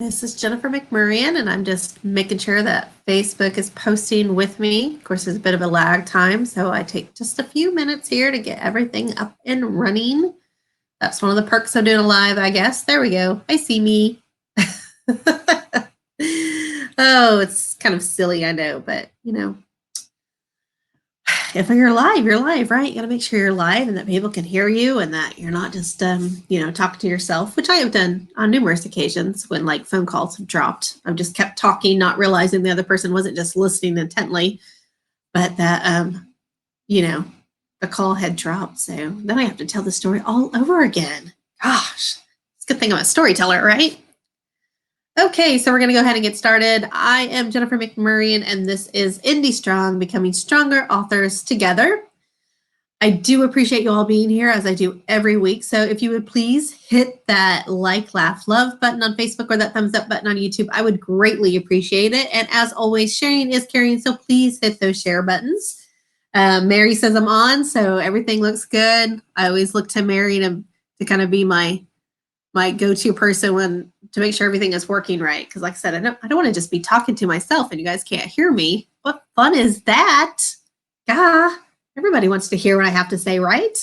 This is Jennifer McMurrain, and I'm just making sure that Facebook is posting with me. Of course, there's a bit of a lag time, so I take just a few minutes here to get everything up and running. That's one of the perks of doing a live, I guess. There we go. I see me. Oh, it's kind of silly, I know, but if you're live, right? You got to make sure you're live and that people can hear you and that you're not just, talking to yourself, which I have done on numerous occasions when like phone calls have dropped. I've just kept talking, not realizing the other person wasn't just listening intently, but that, the call had dropped. So then I have to tell the story all over again. Gosh, it's a good thing I'm a storyteller, right? Okay, so we're going to go ahead and get started. I am Jennifer McMurrain, and this is Indie Strong, Becoming Stronger Authors Together. I do appreciate you all being here, as I do every week. So if you would please hit that like, laugh, love button on Facebook or that thumbs up button on YouTube, I would greatly appreciate it. And as always, sharing is caring, so please hit those share buttons. Mary says I'm on, so everything looks good. I always look to Mary to kind of be my go-to person to make sure everything is working right. Because like I said, I don't want to just be talking to myself and you guys can't hear me. What fun is that? Gah, everybody wants to hear what I have to say, right?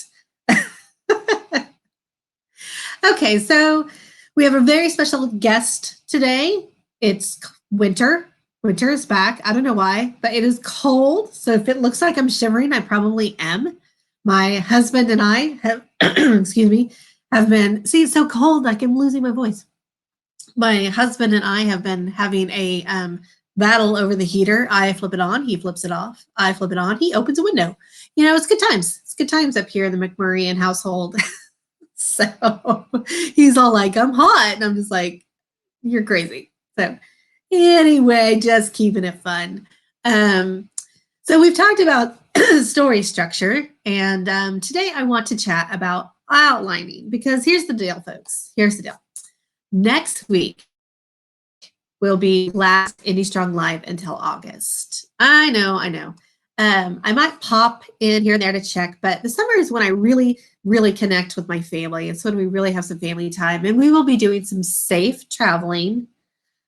Okay, so we have a very special guest today. It's winter. Winter is back. I don't know why, but it is cold. So if it looks like I'm shivering, I probably am. My husband and I have, excuse me, have been, see, it's so cold, like I'm losing my voice. My husband and I have been having a battle over the heater. I flip it on, he flips it off. I flip it on, he opens a window. It's good times. It's good times up here in the McMurrain household. So he's all like, I'm hot. And I'm just like, you're crazy. So anyway, just keeping it fun. So we've talked about story structure, and today I want to chat about outlining, because here's the deal, folks. Here's the deal. Next week will be last Indie Strong Live until August. I know. I might pop in here and there to check, but the summer is when I really, really connect with my family. It's when we really have some family time, and we will be doing some safe traveling.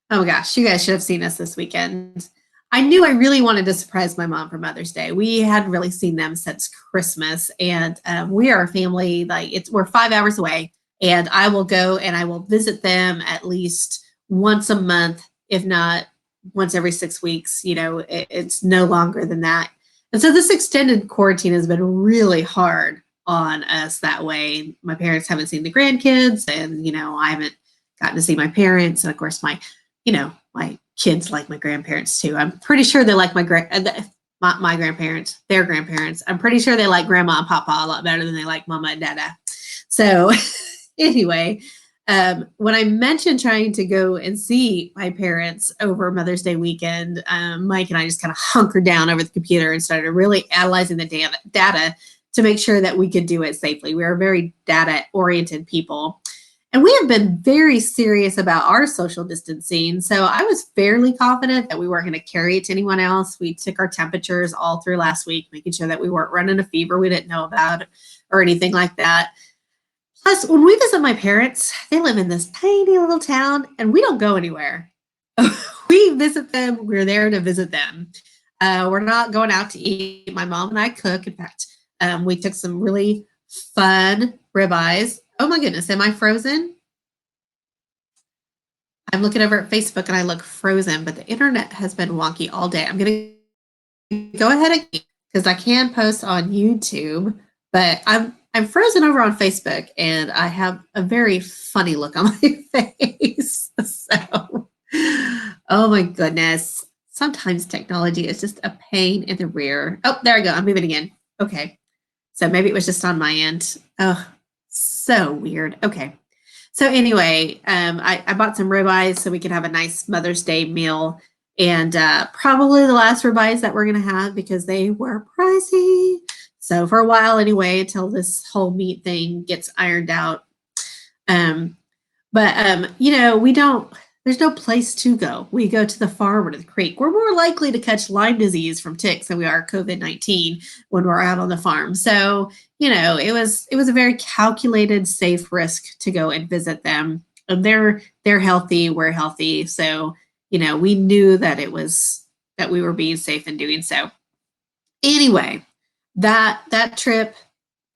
Oh my gosh, you guys should have seen us this weekend. I knew I really wanted to surprise my mom for Mother's Day. We hadn't really seen them since Christmas, and we are a family, we're 5 hours away, and I will go and I will visit them at least once a month, if not once every 6 weeks. It's no longer than that. And so this extended quarantine has been really hard on us that way. My parents haven't seen the grandkids, and, I haven't gotten to see my parents. And of course, my kids like my grandparents too. I'm pretty sure they like my grandparents, their grandparents. I'm pretty sure they like grandma and papa a lot better than they like mama and dada. So anyway, when I mentioned trying to go and see my parents over Mother's Day weekend, Mike and I just kind of hunkered down over the computer and started really analyzing the data to make sure that we could do it safely. We are very data-oriented people. And we have been very serious about our social distancing. So I was fairly confident that we weren't going to carry it to anyone else. We took our temperatures all through last week, making sure that we weren't running a fever we didn't know about or anything like that. Plus, when we visit my parents, they live in this tiny little town and we don't go anywhere. We visit them. We're there to visit them. We're not going out to eat. My mom and I cook. In fact, we took some really fun ribeyes. Oh my goodness, am I frozen? I'm looking over at Facebook and I look frozen, but the internet has been wonky all day. I'm going to go ahead again because I can post on YouTube, but I'm frozen over on Facebook and I have a very funny look on my face. So, oh my goodness. Sometimes technology is just a pain in the rear. Oh, there I go. I'm moving again. Okay. So maybe it was just on my end. Oh, so weird. Okay. So anyway, I bought some ribeyes so we could have a nice Mother's Day meal, and probably the last ribeyes that we're going to have because they were pricey. So for a while anyway, until this whole meat thing gets ironed out. There's no place to go. We go to the farm or to the creek. We're more likely to catch Lyme disease from ticks than we are COVID-19 when we're out on the farm. So, it was a very calculated, safe risk to go and visit them. And they're healthy, we're healthy. So, we knew that that we were being safe in doing so. Anyway, that trip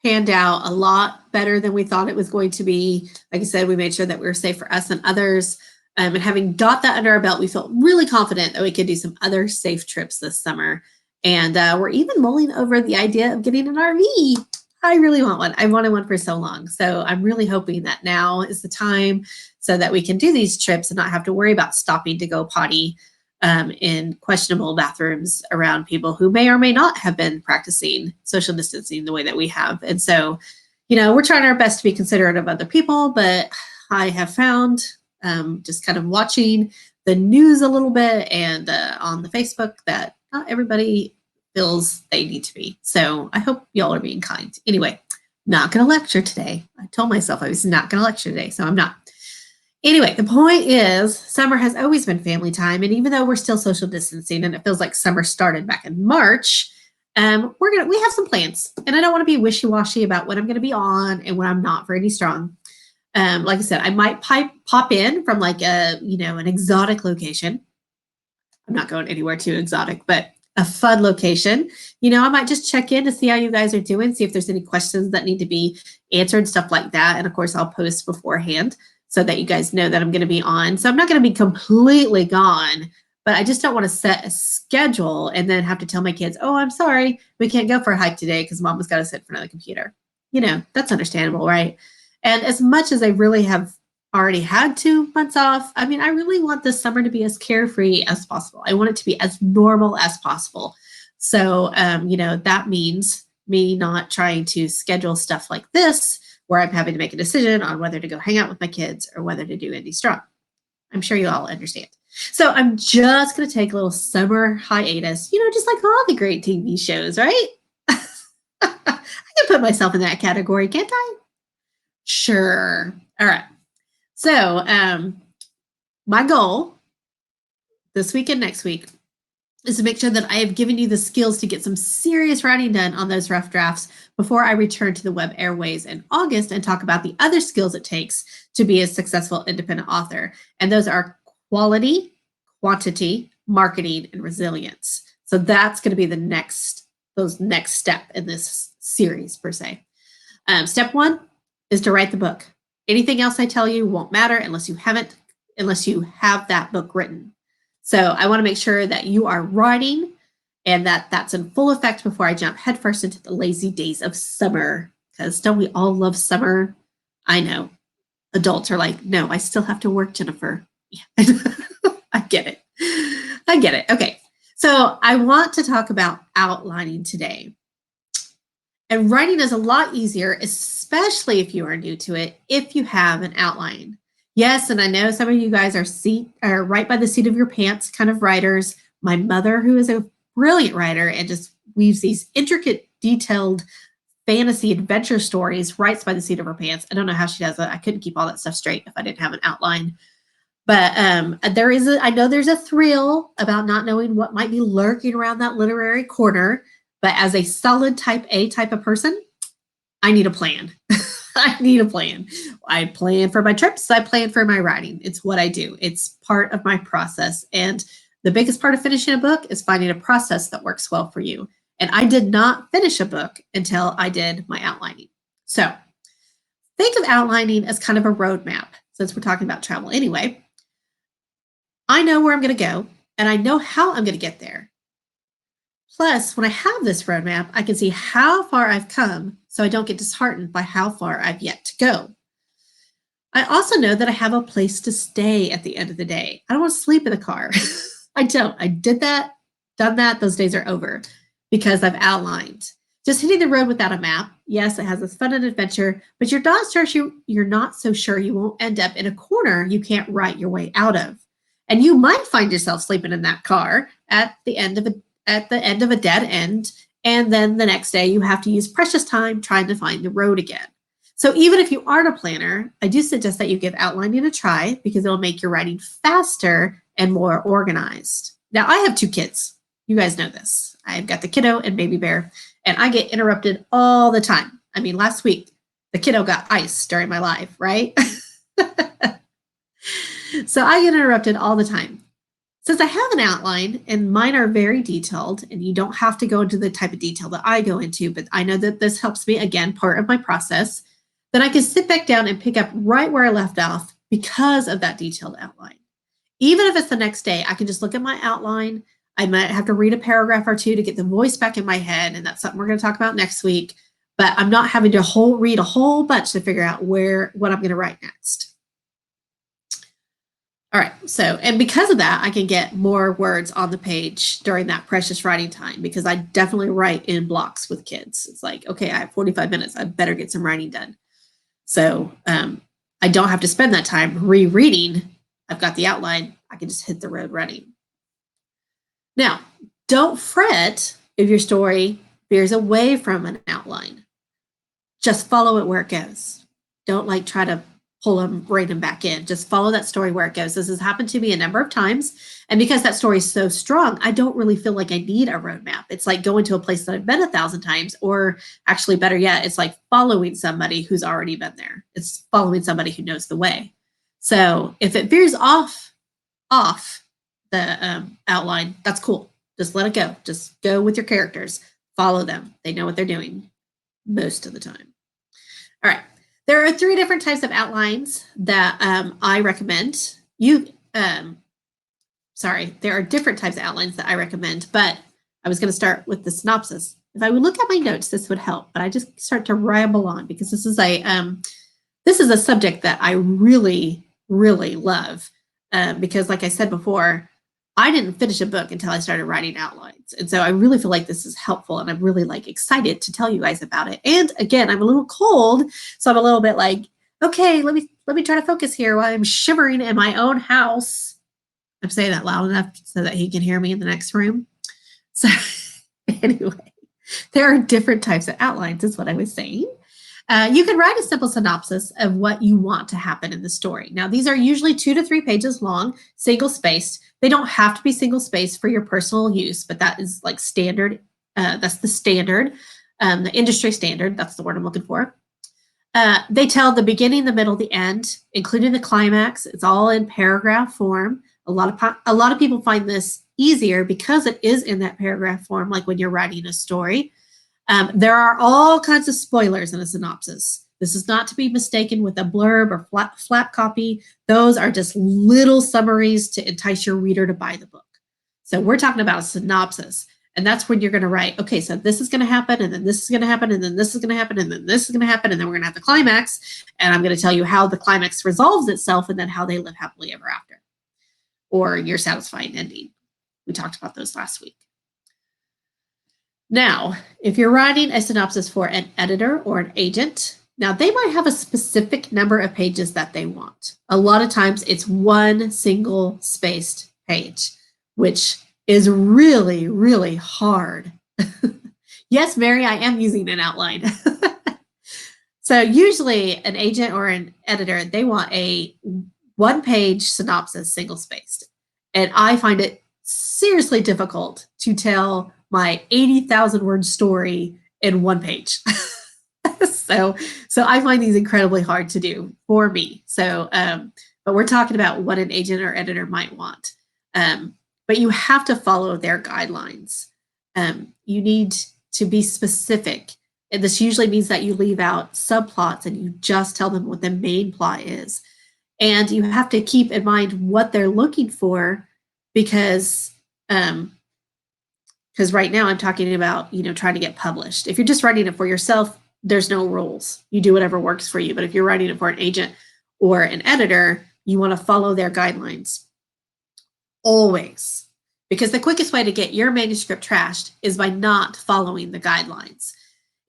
panned out a lot better than we thought it was going to be. Like I said, we made sure that we were safe for us and others. And having got that under our belt, we felt really confident that we could do some other safe trips this summer. And we're even mulling over the idea of getting an RV. I really want one. I wanted one for so long. So I'm really hoping that now is the time so that we can do these trips and not have to worry about stopping to go potty in questionable bathrooms around people who may or may not have been practicing social distancing the way that we have. And so, we're trying our best to be considerate of other people, but I have found just kind of watching the news a little bit and on the Facebook that not everybody feels they need to be. So I hope y'all are being kind. Anyway, not going to lecture today. I told myself I was not going to lecture today, so I'm not. Anyway, the point is summer has always been family time. And even though we're still social distancing and it feels like summer started back in March, we have some plans. And I don't want to be wishy-washy about when I'm going to be on and when I'm not very strong. Like I said, I might pop in from like an exotic location. I'm not going anywhere too exotic, but a fun location. I might just check in to see how you guys are doing, see if there's any questions that need to be answered, stuff like that. And of course, I'll post beforehand so that you guys know that I'm going to be on. So I'm not going to be completely gone, but I just don't want to set a schedule and then have to tell my kids, oh, I'm sorry, we can't go for a hike today because mom has got to sit in front of the computer. That's understandable, right? And as much as I really have already had 2 months off, I really want this summer to be as carefree as possible. I want it to be as normal as possible. So, that means me not trying to schedule stuff like this where I'm having to make a decision on whether to go hang out with my kids or whether to do Indie Strong. I'm sure you all understand. So I'm just going to take a little summer hiatus, just like all the great TV shows, right? I can put myself in that category, can't I? Sure. All right. So my goal this week and next week is to make sure that I have given you the skills to get some serious writing done on those rough drafts before I return to the web airways in August and talk about the other skills it takes to be a successful independent author. And those are quality, quantity, marketing, and resilience. So that's going to be those next step in this series per se. Step 1 is to write the book. Anything else I tell you won't matter unless you have that book written. So I want to make sure that you are writing and that that's in full effect before I jump headfirst into the lazy days of summer. Because don't we all love summer? I know. Adults are like, no, I still have to work, Jennifer. Yeah. I get it. Okay. So I want to talk about outlining today. And writing is a lot easier, especially if you are new to it, if you have an outline. Yes, and I know some of you guys are right by the seat of your pants kind of writers. My mother, who is a brilliant writer and just weaves these intricate, detailed fantasy adventure stories, writes by the seat of her pants. I don't know how she does it. I couldn't keep all that stuff straight if I didn't have an outline. But I know there's a thrill about not knowing what might be lurking around that literary corner. But as a solid type A type of person, I need a plan. I need a plan. I plan for my trips. I plan for my writing. It's what I do. It's part of my process. And the biggest part of finishing a book is finding a process that works well for you. And I did not finish a book until I did my outlining. So think of outlining as kind of a roadmap, since we're talking about travel anyway. I know where I'm going to go, and I know how I'm going to get there. Plus, when I have this roadmap, I can see how far I've come so I don't get disheartened by how far I've yet to go. I also know that I have a place to stay at the end of the day. I don't want to sleep in the car. I don't. I did that, done that. Those days are over because I've outlined. Just hitting the road without a map, yes, it has its fun and adventure, but you're not so sure you won't end up in a corner you can't write your way out of. And you might find yourself sleeping in that car at the end of a dead end, and then the next day you have to use precious time trying to find the road again. So even if you aren't a planner, I do suggest that you give outlining a try because it'll make your writing faster and more organized. Now, I have 2 kids. You guys know this. I've got the kiddo and baby bear, and I get interrupted all the time. Last week, the kiddo got ice during my live, right? So I get interrupted all the time. Since I have an outline and mine are very detailed, and you don't have to go into the type of detail that I go into, but I know that this helps me, again, part of my process, then I can sit back down and pick up right where I left off because of that detailed outline. Even if it's the next day, I can just look at my outline. I might have to read a paragraph or two to get the voice back in my head, and that's something we're going to talk about next week. But I'm not having to read a whole bunch to figure out what I'm going to write next. All right, so, and because of that, I can get more words on the page during that precious writing time, because I definitely write in blocks with kids. It's like, okay, I have 45 minutes. I better get some writing done. So I don't have to spend that time rereading. I've got the outline. I can just hit the road running. Now, don't fret if your story veers away from an outline. Just follow it where it goes. Don't try to bring them back in. Just follow that story where it goes. This has happened to me a number of times. And because that story is so strong, I don't really feel like I need a roadmap. It's like going to a place that I've been 1,000 times, or actually better yet, it's like following somebody who's already been there. It's following somebody who knows the way. So if it veers off the outline, that's cool. Just let it go. Just go with your characters. Follow them. They know what they're doing most of the time. All right. There are 3 different types of outlines that I recommend. There are different types of outlines that I recommend, but I was going to start with the synopsis. If I would look at my notes, this would help, but I just start to ramble on because this is a subject that I really, really love because, like I said before, I didn't finish a book until I started writing outlines. And so I really feel like this is helpful, and I'm really excited to tell you guys about it. And again, I'm a little cold, so I'm a little bit like, okay, let me try to focus here while I'm shivering in my own house. I'm saying that loud enough so that he can hear me in the next room. So anyway, there are different types of outlines is what I was saying. You can write a simple synopsis of what you want to happen in the story. Now, these are usually 2 to 3 pages long, single-spaced. They don't have to be single-spaced for your personal use, but that is standard. That's the standard, the industry standard. That's the word I'm looking for. They tell the beginning, the middle, the end, including the climax. It's all in paragraph form. A lot of people find this easier because it is in that paragraph form, like when you're writing a story. There are all kinds of spoilers in a synopsis. This is not to be mistaken with a blurb or flap copy. Those are just little summaries to entice your reader to buy the book. So we're talking about a synopsis, and that's when you're going to write, okay, so this is going to happen, and then this is going to happen, and then this is going to happen, and then this is going to happen, and then we're going to have the climax, and I'm going to tell you how the climax resolves itself, and then how they live happily ever after, or your satisfying ending. We talked about those last week. Now, if you're writing a synopsis for an editor or an agent, now they might have a specific number of pages that they want. A lot of times it's one single spaced page, which is really, really hard. Yes, Mary, I am using an outline. So usually an agent or an editor, they want a 1-page synopsis, single spaced. And I find it seriously difficult to tell my 80,000 word story in 1 page. So I find these incredibly hard to do for me. So, but we're talking about what an agent or editor might want. But you have to follow their guidelines. You need to be specific. And this usually means that you leave out subplots and you just tell them what the main plot is. And you have to keep in mind what they're looking for, because right now I'm talking about, trying to get published. If you're just writing it for yourself, there's no rules. You do whatever works for you. But if you're writing it for an agent or an editor, you want to follow their guidelines always, because the quickest way to get your manuscript trashed is by not following the guidelines.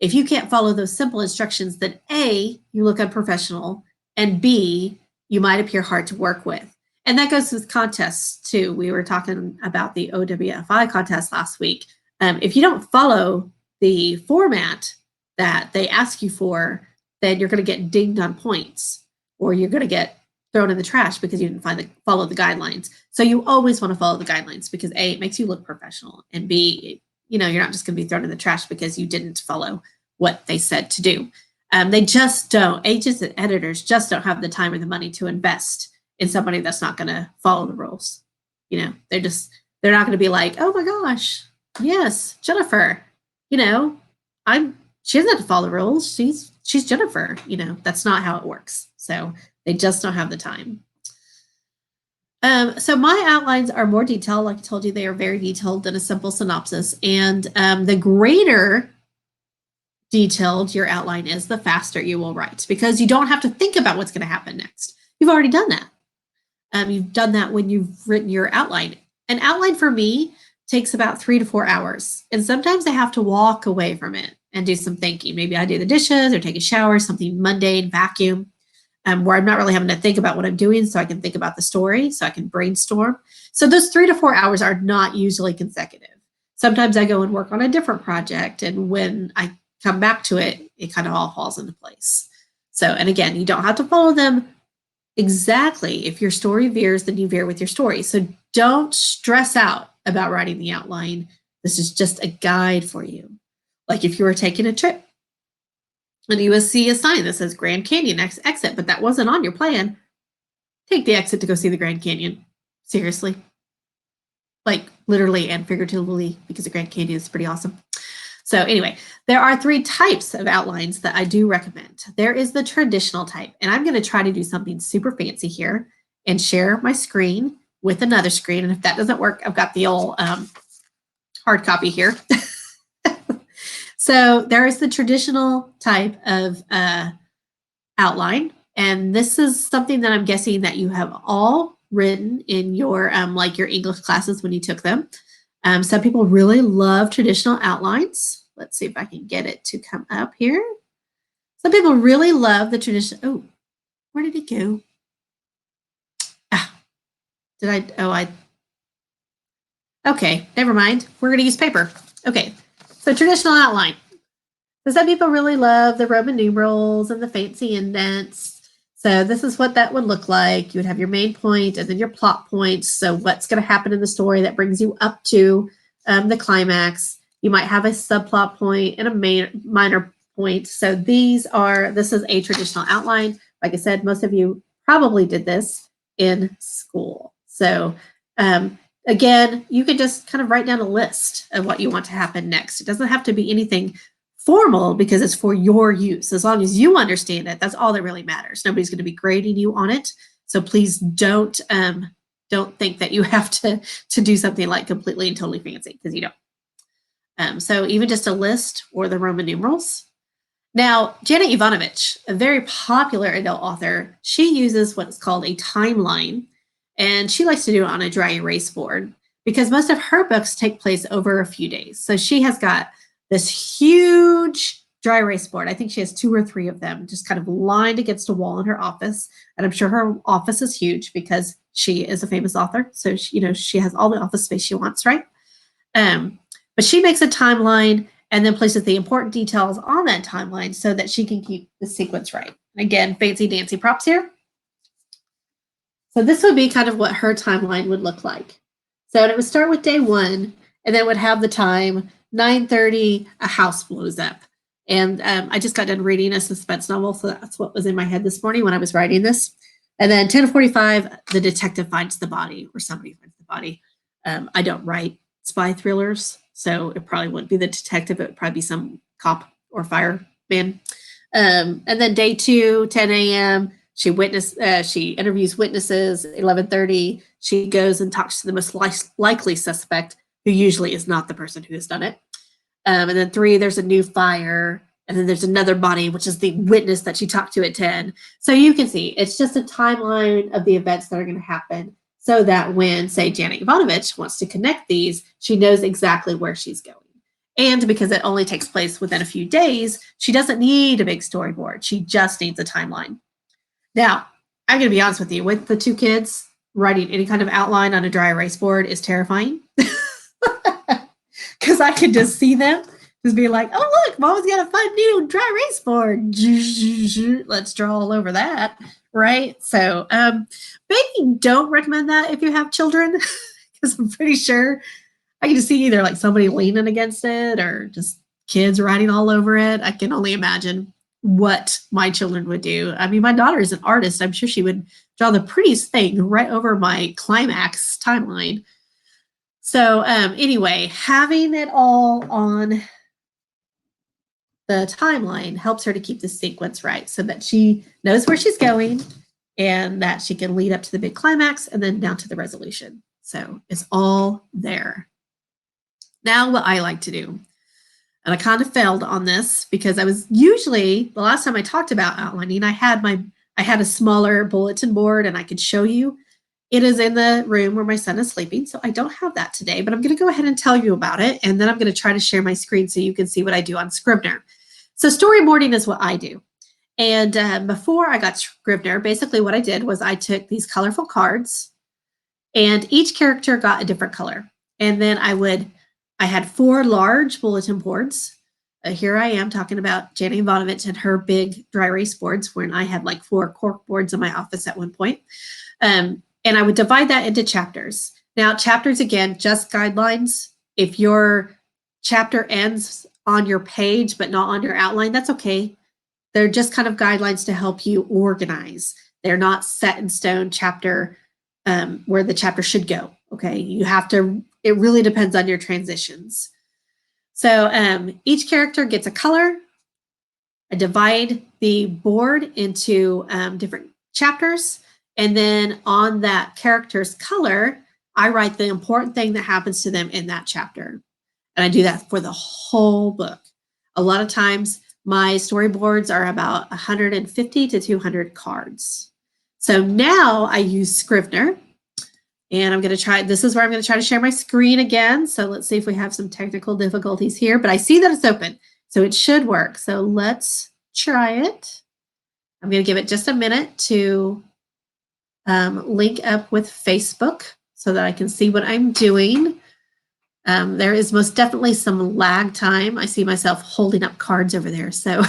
If you can't follow those simple instructions, then A, you look unprofessional, and B, you might appear hard to work with. And that goes with contests too. We were talking about the OWFI contest last week. If you don't follow the format that they ask you for, then you're going to get dinged on points, or you're going to get thrown in the trash because you didn't follow the guidelines. So you always want to follow the guidelines, because A, it makes you look professional, and B, you're not just going to be thrown in the trash because you didn't follow what they said to do. They just don't. Agents and editors just don't have the time or the money to invest in somebody that's not going to follow the rules. You know, they're not going to be like, oh my gosh, yes, Jennifer, you know, she doesn't have to follow the rules. She's Jennifer. You know, that's not how it works. So they just don't have the time. So my outlines are more detailed. Like I told you, they are very detailed than a simple synopsis. And the greater detailed your outline is, the faster you will write, because you don't have to think about what's going to happen next. You've already done that. You've done that when you've written your outline. An outline for me takes about 3 to 4 hours. And sometimes I have to walk away from it and do some thinking. Maybe I do the dishes or take a shower, something mundane, vacuum, where I'm not really having to think about what I'm doing, so I can think about the story, so I can brainstorm. So those 3 to 4 hours are not usually consecutive. Sometimes I go and work on a different project, and when I come back to it, it kind of all falls into place. So, and again, you don't have to follow them exactly. If your story veers, then you veer with your story. So don't stress out about writing the outline. This is just a guide for you. Like if you were taking a trip and you will see a sign that says Grand Canyon exit, but that wasn't on your plan, take the exit to go see the Grand Canyon. Seriously. Like literally and figuratively, because the Grand Canyon is pretty awesome. So anyway, there are 3 types of outlines that I do recommend. There is the traditional type, and I'm going to try to do something super fancy here and share my screen with another screen. And if that doesn't work, I've got the old hard copy here. So there is the traditional type of outline, and this is something that I'm guessing that you have all written in your like your English classes when you took them. Some people really love traditional outlines. Let's see if I can get it to come up here. Some people really love the traditional. Oh, where did it go? Okay, never mind. We're going to use paper. Okay, so traditional outline. So some people really love the Roman numerals and the fancy indents. So this is what that would look like. You would have your main point and then your plot points. So what's going to happen in the story that brings you up to the climax. You might have a subplot point and a minor point. So this is a traditional outline. Like I said, most of you probably did this in school. So again, you can just kind of write down a list of what you want to happen next. It doesn't have to be anything formal because it's for your use. As long as you understand it, that's all that really matters. Nobody's going to be grading you on it. So please don't think that you have to do something like completely and totally fancy, because you don't. So even just a list or the Roman numerals. Now, Janet Ivanovich, a very popular adult author, she uses what's called a timeline, and she likes to do it on a dry erase board because most of her books take place over a few days. So she has got this huge dry erase board. I think she has 2 or 3 of them just kind of lined against a wall in her office. And I'm sure her office is huge because she is a famous author. So, she has all the office space she wants, right? But she makes a timeline and then places the important details on that timeline so that she can keep the sequence right. And again, fancy dancy props here. So this would be kind of what her timeline would look like. So it would start with day 1, and then it would have the time 9:30, a house blows up. And I just got done reading a suspense novel, so that's what was in my head this morning when I was writing this. And then 10:45, the detective finds the body, or somebody finds the body. I don't write spy thrillers, so it probably wouldn't be the detective. It would probably be some cop or fireman. And then day 2, 10 a.m., she interviews witnesses. 11:30, she goes and talks to the most likely suspect, who usually is not the person who has done it. And then 3, there's a new fire. And then there's another body, which is the witness that she talked to at 10. So you can see it's just a timeline of the events that are going to happen, so that when, say, Janet Ivanovich wants to connect these, she knows exactly where she's going. And because it only takes place within a few days, she doesn't need a big storyboard. She just needs a timeline. Now, I'm going to be honest with you. With the 2 kids, writing any kind of outline on a dry erase board is terrifying. Because I can just see them just be like, oh, look, Mama's got a fun new dry erase board. Let's draw all over that, right? So maybe don't recommend that if you have children, because I'm pretty sure I can just see either like somebody leaning against it or just kids writing all over it. I can only imagine what my children would do. I mean, my daughter is an artist. I'm sure she would draw the prettiest thing right over my climax timeline. So anyway, having it all on the timeline helps her to keep the sequence right so that she knows where she's going and that she can lead up to the big climax and then down to the resolution. So it's all there. Now, what I like to do, and I kind of failed on this because I was usually, the last time I talked about outlining, I had a smaller bulletin board and I could show you. It is in the room where my son is sleeping, so I don't have that today, but I'm going to go ahead and tell you about it, and then I'm going to try to share my screen so you can see what I do on Scrivener. So storyboarding is what I do. And before I got Scrivener, basically what I did was I took these colorful cards, and each character got a different color. And then I had 4 large bulletin boards. Here I am talking about Jenny Ivanovich and her big dry erase boards, when I had like 4 cork boards in my office at one point. And I would divide that into chapters. Now, chapters, again, just guidelines. If your chapter ends on your page but not on your outline, that's okay. They're just kind of guidelines to help you organize. They're not set in stone chapter where the chapter should go. Okay, you have to, it really depends on your transitions. So each character gets a color. I divide the board into different chapters. And then on that character's color, I write the important thing that happens to them in that chapter. And I do that for the whole book. A lot of times my storyboards are about 150 to 200 cards. So now I use Scrivener, and I'm going to try, this is where I'm going to try to share my screen again. So let's see if we have some technical difficulties here, but I see that it's open, so it should work. So let's try it. I'm going to give it just a minute to link up with Facebook so that I can see what I'm doing. There is most definitely some lag time. I see myself holding up cards over there. So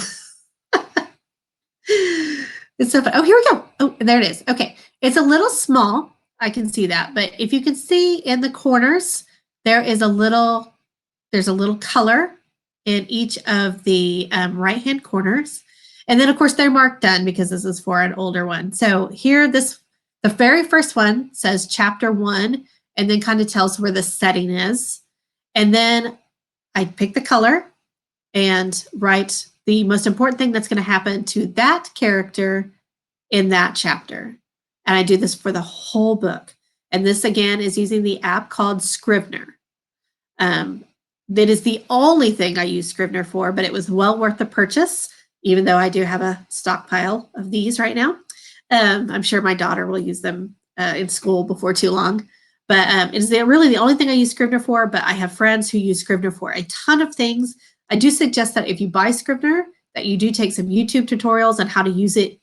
it's so fun. Oh, here we go. Oh, there it is. Okay. It's a little small. I can see that. But if you can see in the corners, there's a little color in each of the right-hand corners. And then, of course, they're marked done because this is for an older one. So here, the very first one says chapter 1 and then kind of tells where the setting is. And then I pick the color and write the most important thing that's going to happen to that character in that chapter. And I do this for the whole book. And this, again, is using the app called Scrivener. That is the only thing I use Scrivener for, but it was well worth the purchase, even though I do have a stockpile of these right now. I'm sure my daughter will use them in school before too long. But it is really the only thing I use Scrivener for, but I have friends who use Scrivener for a ton of things. I do suggest that if you buy Scrivener, that you do take some YouTube tutorials on how to use it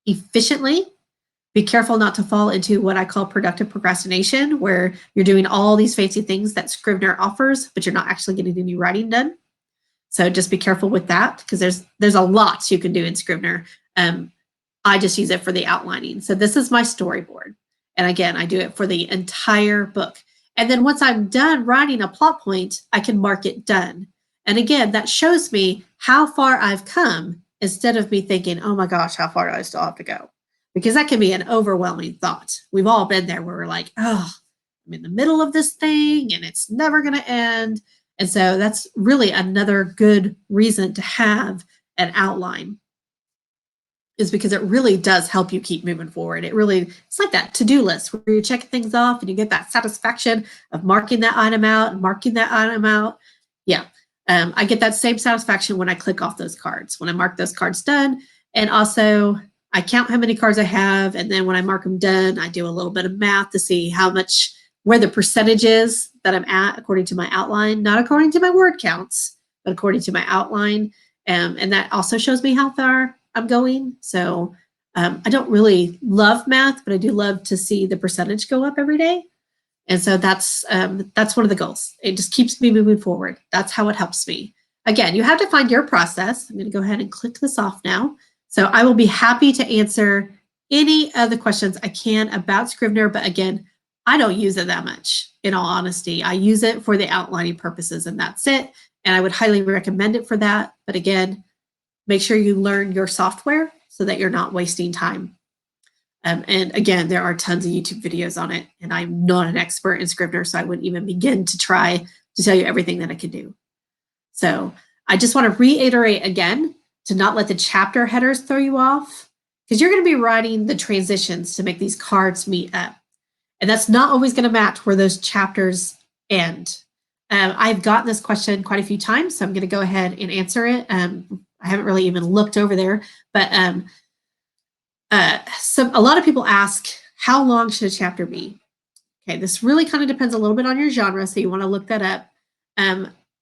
efficiently. Be careful not to fall into what I call productive procrastination, where you're doing all these fancy things that Scrivener offers, but you're not actually getting any writing done. So just be careful with that, because there's a lot you can do in Scrivener. I just use it for the outlining. So this is my storyboard. And again, I do it for the entire book. And then once I'm done writing a plot point, I can mark it done. And again, that shows me how far I've come, instead of me thinking, oh my gosh, how far do I still have to go? Because that can be an overwhelming thought. We've all been there where we're like, oh, I'm in the middle of this thing and it's never going to end. And so that's really another good reason to have an outline, is because it really does help you keep moving forward. It's like that to-do list where you're checking things off and you get that satisfaction of marking that item out and marking that item out. Yeah, I get that same satisfaction when I click off those cards, when I mark those cards done. And also I count how many cards I have. And then when I mark them done, I do a little bit of math to see where the percentage is that I'm at according to my outline, not according to my word counts, but according to my outline. And that also shows me how far I'm going. So I don't really love math, but I do love to see the percentage go up every day. And so that's one of the goals. It just keeps me moving forward. That's how it helps me. Again, you have to find your process. I'm going to go ahead and click this off now. So I will be happy to answer any of the questions I can about Scrivener. But again, I don't use it that much, in all honesty. I use it for the outlining purposes, and that's it. And I would highly recommend it for that. But again, make sure you learn your software so that you're not wasting time. And again, there are tons of YouTube videos on it, and I'm not an expert in Scrivener, so I wouldn't even begin to try to tell you everything that I could do. So I just want to reiterate again to not let the chapter headers throw you off, because you're going to be writing the transitions to make these cards meet up. And that's not always going to match where those chapters end. I've gotten this question quite a few times, so I'm going to go ahead and answer it. I haven't really even looked over there, but so a lot of people ask, how long should a chapter be? Okay, this really kind of depends a little bit on your genre, so you want to look that up.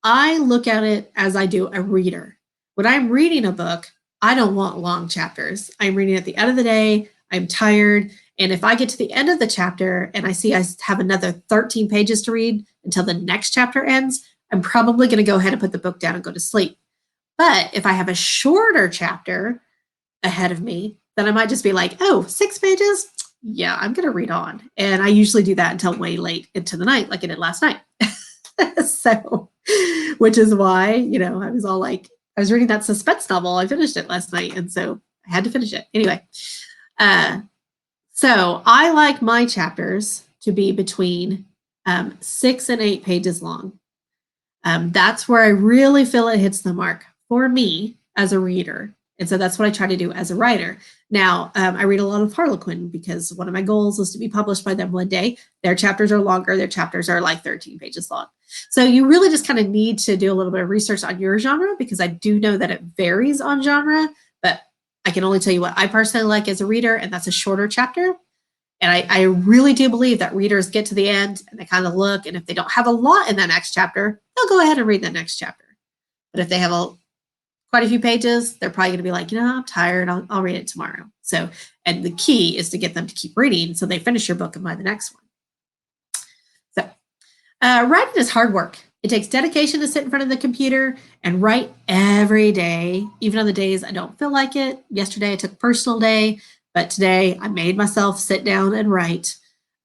I look at it as I do a reader. When I'm reading a book, I don't want long chapters. I'm reading at the end of the day, I'm tired, and if I get to the end of the chapter and I see I have another 13 pages to read until the next chapter ends, I'm probably going to go ahead and put the book down and go to sleep. But if I have a shorter chapter ahead of me, then I might just be like, oh, 6 pages? Yeah, I'm going to read on. And I usually do that until way late into the night, like I did last night. So, which is why, I was all like, I was reading that suspense novel. I finished it last night. And so I had to finish it. Anyway, so I like my chapters to be between 6 and 8 pages long. That's where I really feel it hits the mark for me as a reader. And so that's what I try to do as a writer. Now, I read a lot of Harlequin because one of my goals is to be published by them one day. Their chapters are longer. Their chapters are like 13 pages long. So you really just kind of need to do a little bit of research on your genre, because I do know that it varies on genre, but I can only tell you what I personally like as a reader, and that's a shorter chapter. And I really do believe that readers get to the end and they kind of look, and if they don't have a lot in that next chapter, they'll go ahead and read that next chapter. But if they have quite a few pages, they're probably going to be like, I'm tired. I'll read it tomorrow. So, and the key is to get them to keep reading so they finish your book and buy the next one. So, writing is hard work. It takes dedication to sit in front of the computer and write every day, even on the days I don't feel like it. Yesterday, I took a personal day, but today I made myself sit down and write.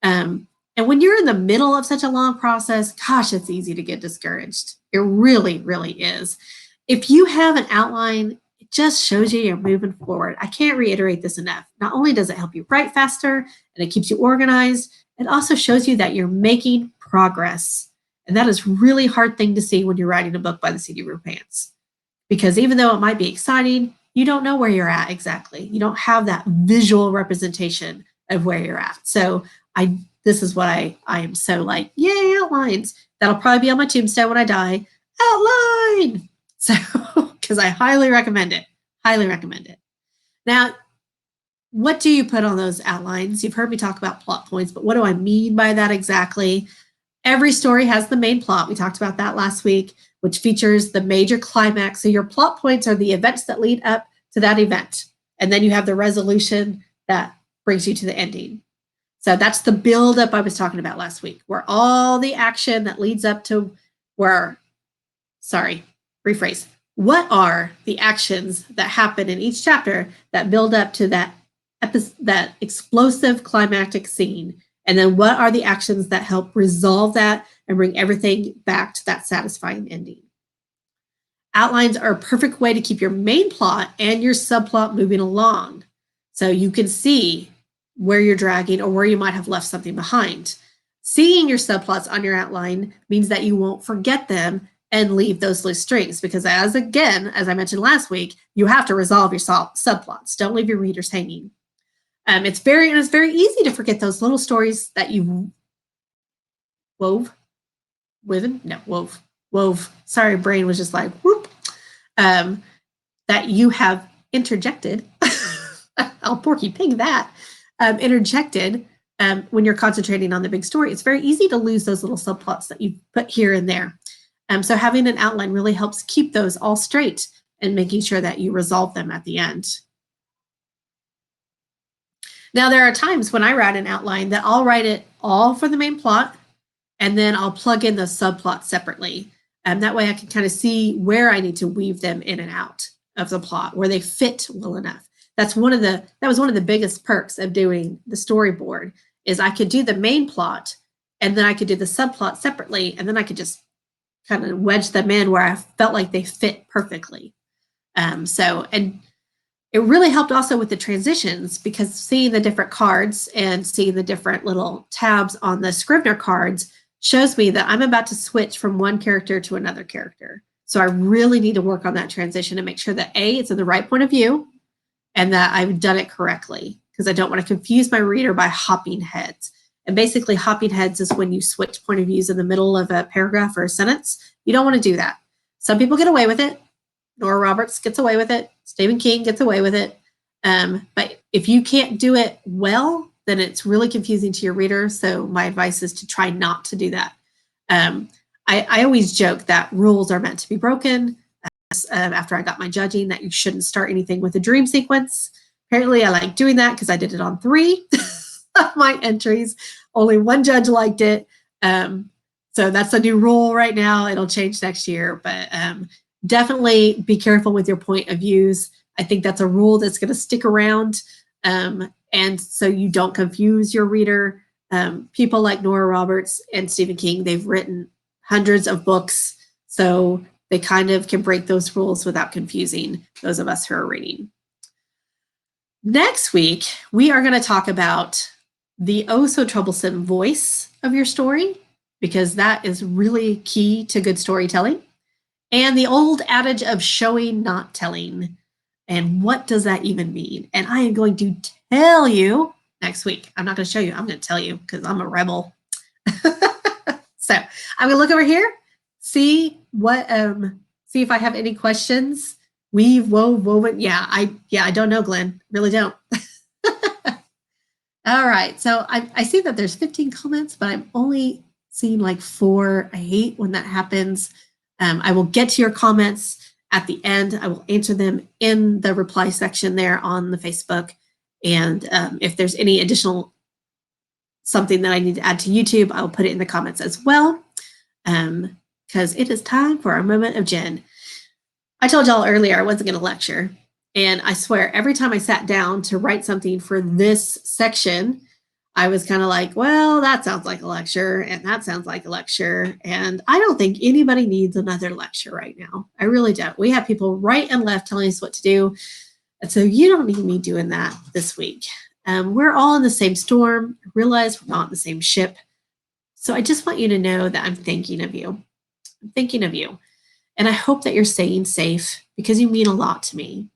And when you're in the middle of such a long process, gosh, it's easy to get discouraged. It really, really is. If you have an outline, it just shows you you're moving forward. I can't reiterate this enough. Not only does it help you write faster and it keeps you organized, it also shows you that you're making progress. And that is a really hard thing to see when you're writing a book by the seat of your pants. Because even though it might be exciting, you don't know where you're at exactly. You don't have that visual representation of where you're at. So this is what I am so like, yay, outlines. That'll probably be on my tombstone when I die. Outline! So, because I highly recommend it. Highly recommend it. Now, what do you put on those outlines? You've heard me talk about plot points, but what do I mean by that exactly? Every story has the main plot. We talked about that last week, which features the major climax. So your plot points are the events that lead up to that event. And then you have the resolution that brings you to the ending. So that's the buildup I was talking about last week, where all the action that leads up to rephrase. What are the actions that happen in each chapter that build up to that explosive climactic scene? And then what are the actions that help resolve that and bring everything back to that satisfying ending? Outlines are a perfect way to keep your main plot and your subplot moving along, so you can see where you're dragging or where you might have left something behind. Seeing your subplots on your outline means that you won't forget them and leave those loose strings, because as I mentioned last week, you have to resolve your subplots. Don't leave your readers hanging. It's very easy to forget those little stories that you wove. Sorry, brain was just like, whoop. That you have interjected. I'll Porky Pig that. Interjected when you're concentrating on the big story. It's very easy to lose those little subplots that you put here and there. So having an outline really helps keep those all straight and making sure that you resolve them at the end. Now, there are times when I write an outline that I'll write it all for the main plot, and then I'll plug in the subplots separately. And that way I can kind of see where I need to weave them in and out of the plot, where they fit well enough. That was one of the biggest perks of doing the storyboard, is I could do the main plot, and then I could do the subplot separately, and then I could just kind of wedge them in where I felt like they fit perfectly. And it really helped also with the transitions, because seeing the different cards and seeing the different little tabs on the Scrivener cards shows me that I'm about to switch from one character to another character. So I really need to work on that transition and make sure that it's in the right point of view and that I've done it correctly, because I don't want to confuse my reader by hopping heads. And basically, hopping heads is when you switch point of views in the middle of a paragraph or a sentence. You don't want to do that. Some people get away with it. Nora Roberts gets away with it. Stephen King gets away with it. But if you can't do it well, then it's really confusing to your reader. So my advice is to try not to do that. I always joke that rules are meant to be broken. After I got my judging, that you shouldn't start anything with a dream sequence. Apparently, I like doing that because I did it on 3 of my entries. Only one judge liked it. So that's a new rule right now. It'll change next year. But definitely be careful with your point of views. I think that's a rule that's going to stick around. And so you don't confuse your reader. People like Nora Roberts and Stephen King, they've written hundreds of books. So they kind of can break those rules without confusing those of us who are reading. Next week, we are going to talk about the oh so troublesome voice of your story, because that is really key to good storytelling. And the old adage of showing, not telling. And what does that even mean? And I am going to tell you next week. I'm not going to show you. I'm going to tell you because I'm a rebel. So I'm going to look over here, see if I have any questions. Weave, wove, woven. Yeah, I don't know, Glenn. Really don't. All right. So I see that there's 15 comments, but I'm only seeing like 4. I hate when that happens. I will get to your comments at the end. I will answer them in the reply section there on the Facebook. And if there's any additional something that I need to add to YouTube, I'll put it in the comments as well. Because it is time for our moment of Jen. I told y'all earlier I wasn't going to lecture. And I swear, every time I sat down to write something for this section, I was kind of like, well, that sounds like a lecture, and that sounds like a lecture. And I don't think anybody needs another lecture right now. I really don't. We have people right and left telling us what to do. And so you don't need me doing that this week. We're all in the same storm. I realize we're not in the same ship. So I just want you to know that I'm thinking of you. I'm thinking of you. And I hope that you're staying safe, because you mean a lot to me.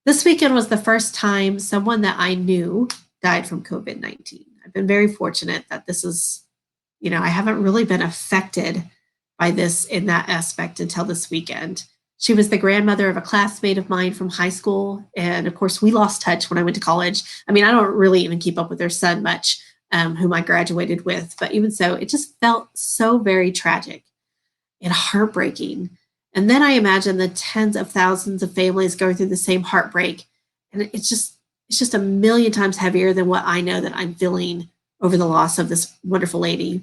This weekend was the first time someone that I knew died from COVID-19. I've been very fortunate that this is, I haven't really been affected by this in that aspect until this weekend. She was the grandmother of a classmate of mine from high school. And of course, we lost touch when I went to college. I mean, I don't really even keep up with her son much, whom I graduated with. But even so, it just felt so very tragic and heartbreaking. And then I imagine the tens of thousands of families going through the same heartbreak. And it's just a million times heavier than what I know that I'm feeling over the loss of this wonderful lady.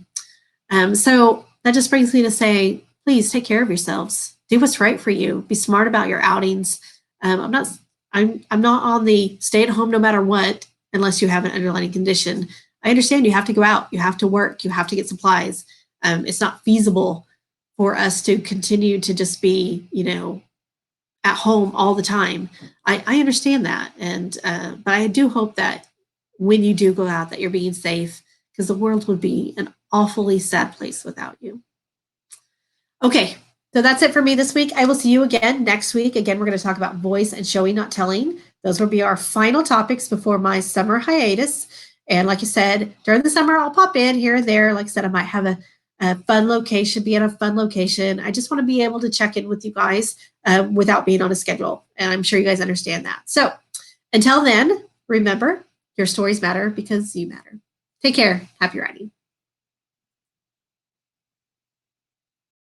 So that just brings me to say, please take care of yourselves. Do what's right for you. Be smart about your outings. I'm not on the stay at home no matter what, unless you have an underlying condition. I understand you have to go out, you have to work, you have to get supplies. It's not feasible for us to continue to just be, at home all the time. I understand that. And, but I do hope that when you do go out, that you're being safe, because the world would be an awfully sad place without you. Okay. So that's it for me this week. I will see you again next week. Again, we're going to talk about voice and showing, not telling. Those will be our final topics before my summer hiatus. And like I said, during the summer, I'll pop in here and there. Like I said, I might have a fun location, be at a fun location. I just want to be able to check in with you guys without being on a schedule. And I'm sure you guys understand that. So until then, remember, your stories matter because you matter. Take care. Happy writing.